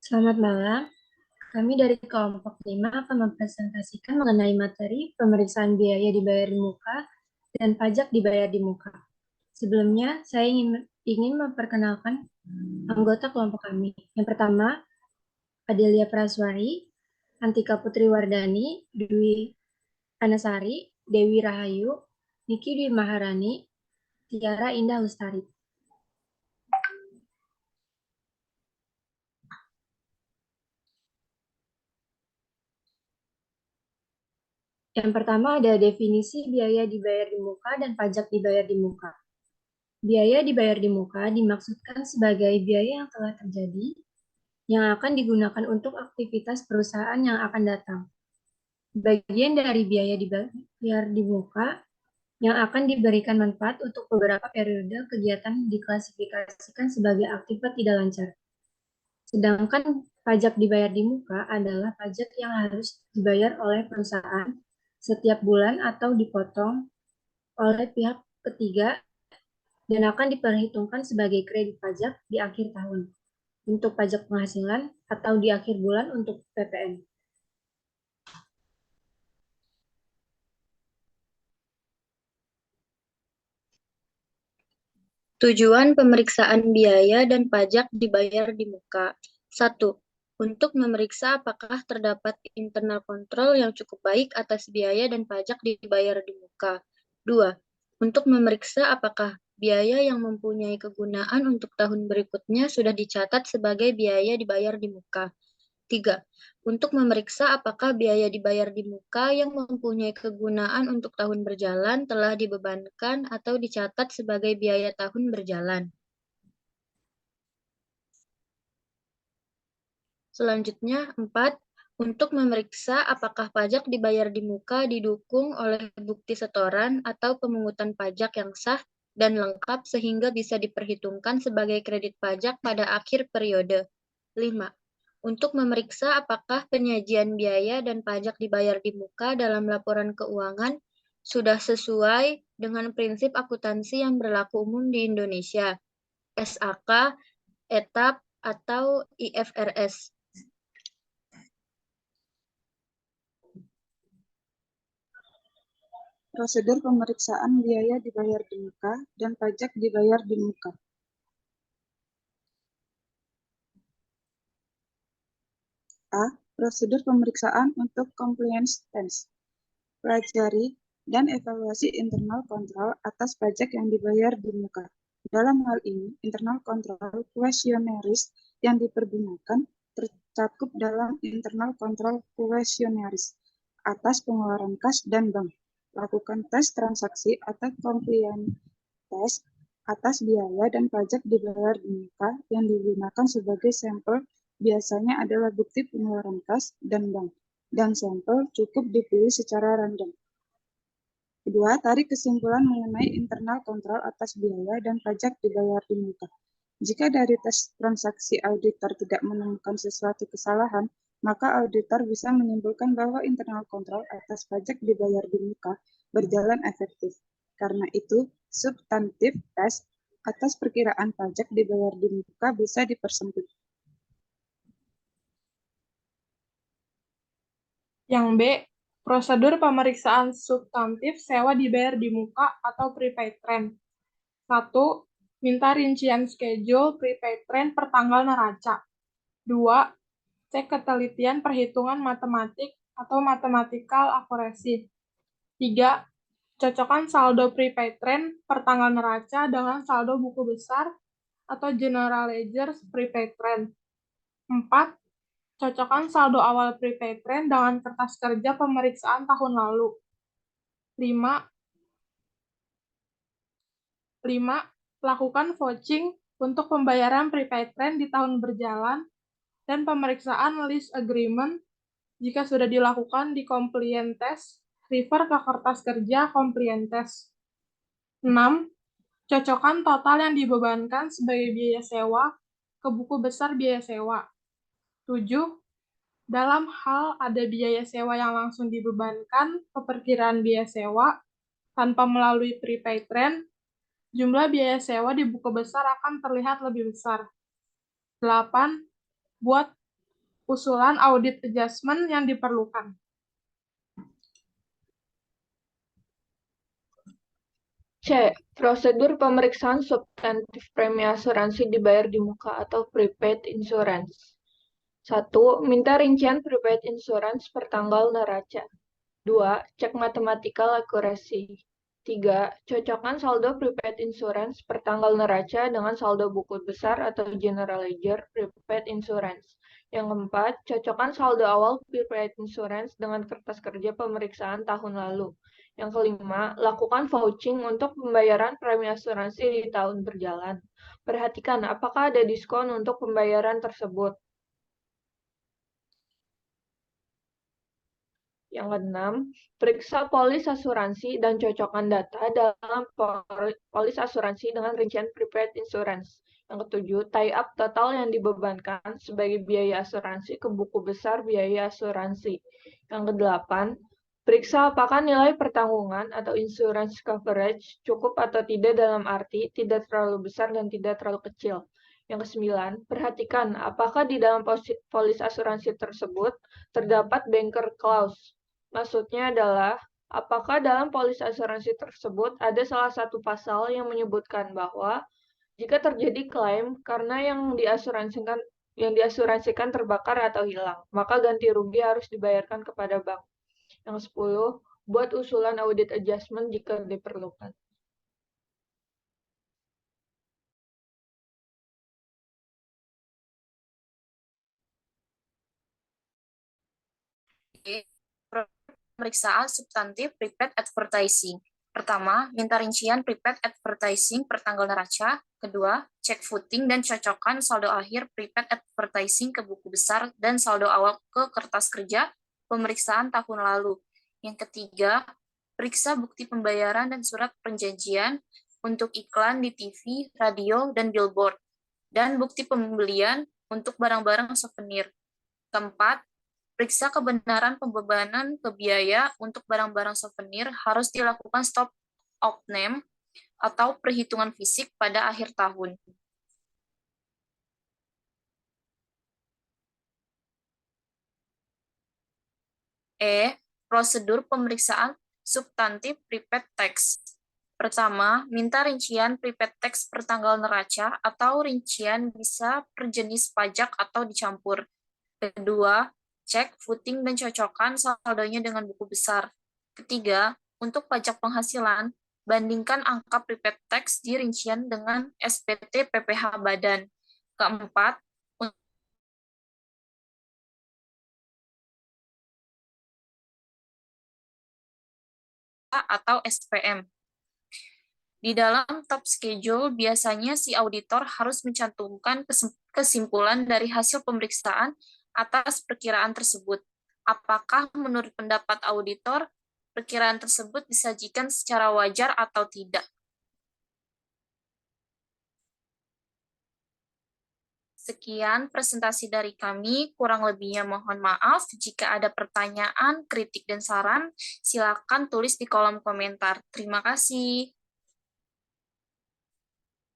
Selamat malam. Kami dari kelompok 5 akan mempresentasikan mengenai materi pemeriksaan biaya dibayar di muka dan pajak dibayar di muka. Sebelumnya, saya ingin memperkenalkan anggota kelompok kami. Yang pertama, Adelia Praswari, Antika Putri Wardani, Dwi Anasari, Dewi Rahayu, Niki Dwi Maharani, Tiara Indah Lestari. Yang pertama ada definisi biaya dibayar di muka dan pajak dibayar di muka. Biaya dibayar di muka dimaksudkan sebagai biaya yang telah terjadi yang akan digunakan untuk aktivitas perusahaan yang akan datang. Bagian dari biaya dibayar di muka yang akan diberikan manfaat untuk beberapa periode kegiatan diklasifikasikan sebagai akibat tidak lancar. Sedangkan pajak dibayar di muka adalah pajak yang harus dibayar oleh perusahaan setiap bulan atau dipotong oleh pihak ketiga dan akan diperhitungkan sebagai kredit pajak di akhir tahun untuk pajak penghasilan atau di akhir bulan untuk PPN. Tujuan pemeriksaan biaya dan pajak dibayar di muka. 1. Untuk memeriksa apakah terdapat internal kontrol yang cukup baik atas biaya dan pajak dibayar di muka. 2. Untuk memeriksa apakah biaya yang mempunyai kegunaan untuk tahun berikutnya sudah dicatat sebagai biaya dibayar di muka. 3. Untuk memeriksa apakah biaya dibayar di muka yang mempunyai kegunaan untuk tahun berjalan telah dibebankan atau dicatat sebagai biaya tahun berjalan. Selanjutnya, 4. Untuk memeriksa apakah pajak dibayar di muka didukung oleh bukti setoran atau pemungutan pajak yang sah dan lengkap sehingga bisa diperhitungkan sebagai kredit pajak pada akhir periode. 5. Untuk memeriksa apakah penyajian biaya dan pajak dibayar di muka dalam laporan keuangan sudah sesuai dengan prinsip akuntansi yang berlaku umum di Indonesia, SAK, ETAP, atau IFRS. Prosedur pemeriksaan biaya dibayar di muka dan pajak dibayar di muka. A. Prosedur pemeriksaan untuk compliance test. Pelajari dan evaluasi internal kontrol atas pajak yang dibayar di muka. Dalam hal ini, internal kontrol questionnaires yang dipergunakan tercakup dalam internal kontrol questionnaires atas pengeluaran kas dan bank. Lakukan tes transaksi atau compliance test atas biaya dan pajak dibayar di muka yang digunakan sebagai sampel biasanya adalah bukti pengeluaran kas dan bank, dan sampel cukup dipilih secara random. Kedua, tarik kesimpulan mengenai internal kontrol atas biaya dan pajak dibayar di muka. Jika dari tes transaksi auditor tidak menemukan sesuatu kesalahan, maka auditor bisa menyimpulkan bahwa internal kontrol atas pajak dibayar di muka berjalan efektif. Karena itu, substantif tes atas perkiraan pajak dibayar di muka bisa dipersempit. Yang B. Prosedur pemeriksaan substantif sewa dibayar di muka atau prepaid rent. 1. Minta rincian schedule prepaid rent per tanggal neraca. 2. Cek ketelitian perhitungan matematik atau mathematical accuracy. 3. Cocokkan saldo prepaid rent per tanggal neraca dengan saldo buku besar atau general ledger prepaid rent. 4. Cocokkan saldo awal prepaid rent dengan kertas kerja pemeriksaan tahun lalu. 5. Lakukan vouching untuk pembayaran prepaid rent di tahun berjalan dan pemeriksaan lease agreement jika sudah dilakukan di compliance test, refer ke kertas kerja compliance test. 6. Cocokkan total yang dibebankan sebagai biaya sewa ke buku besar biaya sewa. 7. Dalam hal ada biaya sewa yang langsung dibebankan ke perkiraan biaya sewa tanpa melalui prepaid rent, jumlah biaya sewa di buku besar akan terlihat lebih besar. 8. Buat Usulan audit adjustment yang diperlukan. C. Prosedur pemeriksaan substantif premi asuransi dibayar di muka atau prepaid insurance. 1. Minta rincian prepaid insurance per tanggal neraca. 2. Cek mathematical accuracy. 3. Cocokkan saldo prepaid insurance per tanggal neraca dengan saldo buku besar atau general ledger prepaid insurance. Yang keempat, cocokkan saldo awal prepaid insurance dengan kertas kerja pemeriksaan tahun lalu. Yang kelima, lakukan vouching untuk pembayaran premi asuransi di tahun berjalan. Perhatikan apakah ada diskon untuk pembayaran tersebut. Yang keenam, periksa polis asuransi dan cocokkan data dalam polis asuransi dengan rincian prepaid insurance. Yang ketujuh, tie up total yang dibebankan sebagai biaya asuransi ke buku besar biaya asuransi. Yang kedelapan, periksa apakah nilai pertanggungan atau insurance coverage cukup atau tidak dalam arti tidak terlalu besar dan tidak terlalu kecil. Yang kesembilan, perhatikan apakah di dalam polis asuransi tersebut terdapat banker clause. Maksudnya adalah, apakah dalam polis asuransi tersebut ada salah satu pasal yang menyebutkan bahwa jika terjadi klaim karena yang diasuransikan terbakar atau hilang, maka ganti rugi harus dibayarkan kepada bank. Yang 10, buat usulan audit adjustment jika diperlukan. Pemeriksaan substantif prepaid advertising. Pertama, minta rincian prepaid advertising per tanggal neraca. Kedua, cek footing dan cocokkan saldo akhir prepaid advertising ke buku besar dan saldo awal ke kertas kerja pemeriksaan tahun lalu. Yang ketiga, periksa bukti pembayaran dan surat perjanjian untuk iklan di TV, radio, dan billboard, dan bukti pembelian untuk barang-barang souvenir. Keempat, periksa kebenaran pembebanan ke biaya untuk barang-barang souvenir harus dilakukan stop out name atau perhitungan fisik pada akhir tahun. E. Prosedur pemeriksaan substantif prepaid tax. Pertama, minta rincian prepaid tax per tanggal neraca atau rincian bisa per jenis pajak atau dicampur. Kedua, cek footing dan cocokkan saldonya dengan buku besar. Ketiga, untuk pajak penghasilan, bandingkan angka prepaid tax di rincian dengan SPT PPh badan. Keempat, atau SPM. Di dalam top schedule, biasanya si auditor harus mencantumkan kesimpulan dari hasil pemeriksaan atas perkiraan tersebut. Apakah menurut pendapat auditor, perkiraan tersebut disajikan secara wajar atau tidak? Sekian presentasi dari kami, kurang lebihnya mohon maaf. Jika ada pertanyaan, kritik, dan saran, silakan tulis di kolom komentar. Terima kasih.